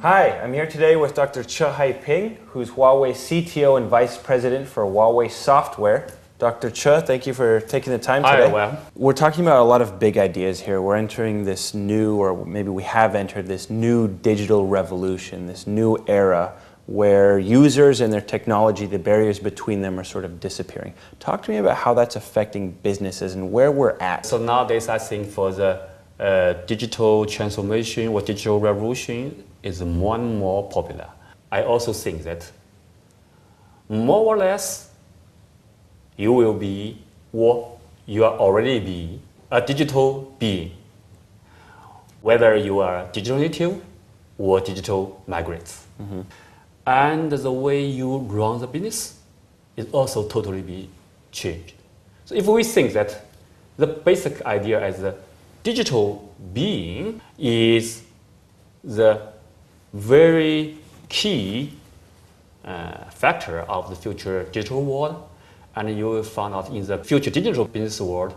Hi, I'm here today with Dr. Che Ping, who's Huawei's CTO and Vice President for Huawei Software. Dr. Che, thank you for taking the time today. Hi, well. We're talking about a lot of big ideas here. We're entering this new, or maybe we have entered this new digital revolution, this new era where users and their technology, the barriers between them are sort of disappearing. Talk to me about how that's affecting businesses and where we're at. So nowadays, I think for the digital transformation or digital revolution is more and more popular. I also think that more or less you will be, or you are already be, a digital being, whether you are digital native or digital migrants. Mm-hmm. And the way you run the business is also totally be changed. So if we think that the basic idea as a digital being is the very key factor of the future digital world, and you will find out in the future digital business world,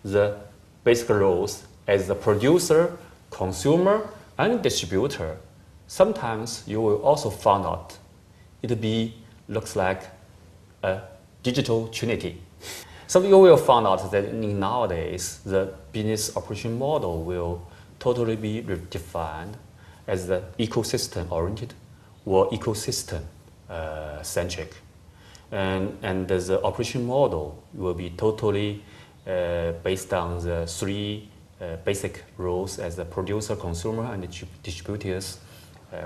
the basic roles as the producer, consumer, and distributor. Sometimes you will also find out it looks like a digital trinity. So you will find out that nowadays the business operation model will totally be redefined as the ecosystem-oriented or ecosystem-centric. And the operation model will be totally based on the three basic roles as the producer, consumer, and distributors,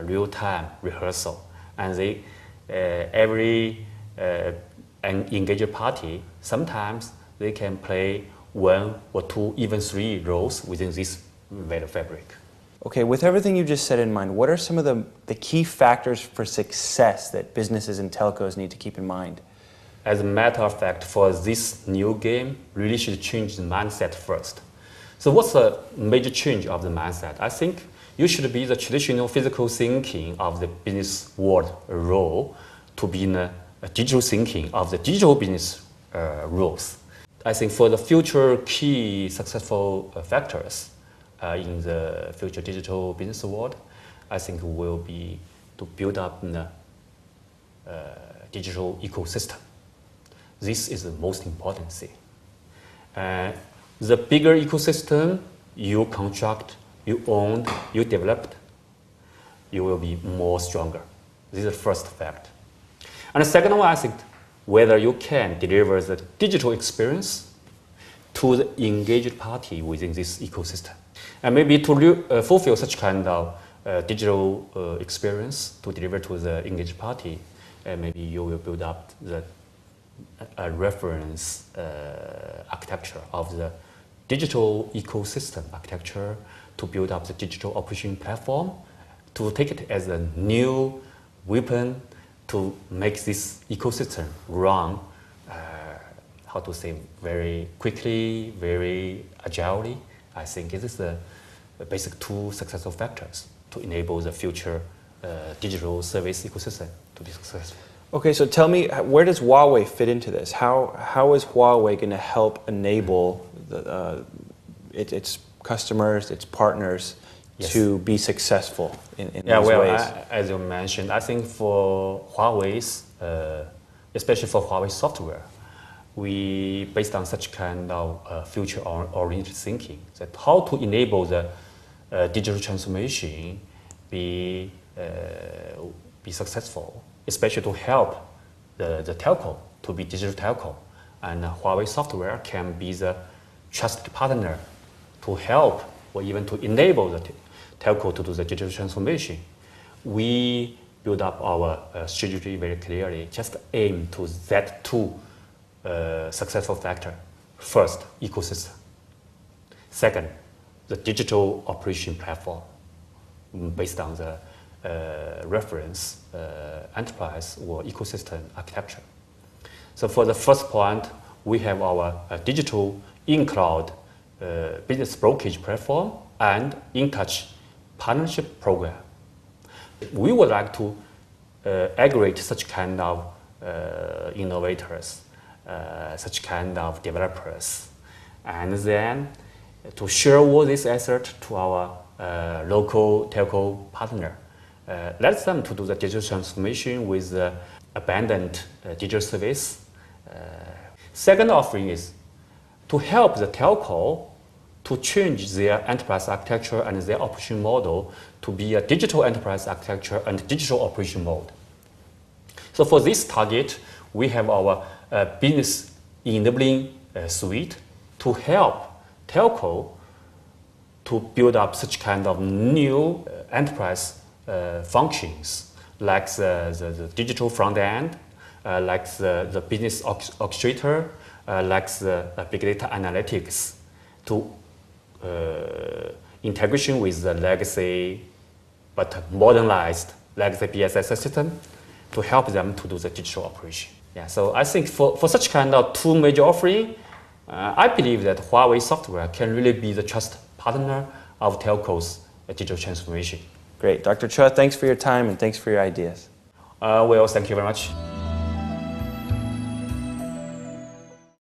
real-time rehearsal. And every engaged party, sometimes they can play one or two, even three roles within this value fabric. Okay, with everything you just said in mind, what are some of the key factors for success that businesses and telcos need to keep in mind? As a matter of fact, for this new game, really should change the mindset first. So what's the major change of the mindset? I think you should be the traditional physical thinking of the business world role to be in a digital thinking of the digital business roles. I think for the future key successful factors in the future digital business world, I think will be to build up a digital ecosystem. This is the most important thing. The bigger ecosystem you construct, you own, you developed, you will be more stronger. This is the first fact. And the second one, I think, whether you can deliver the digital experience to the engaged party within this ecosystem. And maybe to fulfill such kind of digital experience to deliver to the engaged party, maybe you will build up the reference architecture of the digital ecosystem architecture to build up the digital operation platform, to take it as a new weapon to make this ecosystem run, very quickly, very agilely. I think this is the basic two successful factors to enable the future digital service ecosystem to be successful. Okay, so tell me, where does Huawei fit into this? How is Huawei going to help enable its customers, its partners, yes, to be successful in these ways? As you mentioned, I think for Huawei's, especially for Huawei software, we based on such kind of future-oriented thinking, that how to enable the digital transformation be successful, especially to help the telco to be digital telco, and Huawei software can be the trusted partner to help or even to enable the telco to do the digital transformation. We build up our strategy very clearly, just aim to that two successful factor. First, ecosystem. Second, the digital operation platform based on the reference enterprise or ecosystem architecture. So for the first point, we have our digital in-cloud business brokerage platform and in-touch partnership program. We would like to aggregate such kind of innovators, such kind of developers, and then to share all this effort to our local telco partner lets them to do the digital transformation with abundant digital service. Second offering is to help the telco to change their enterprise architecture and their operation model to be a digital enterprise architecture and digital operation mode. So for this target, we have our business enabling suite to help telco to build up such kind of new enterprise functions, like the digital front end, like the business orchestrator, like the big data analytics, to integration with the legacy but modernized legacy BSS system to help them to do the digital operation. Yeah, so I think for such kind of two major offering, I believe that Huawei software can really be the trusted partner of telco's digital transformation. Great. Dr. Che, thanks for your time and thanks for your ideas. Well, thank you very much.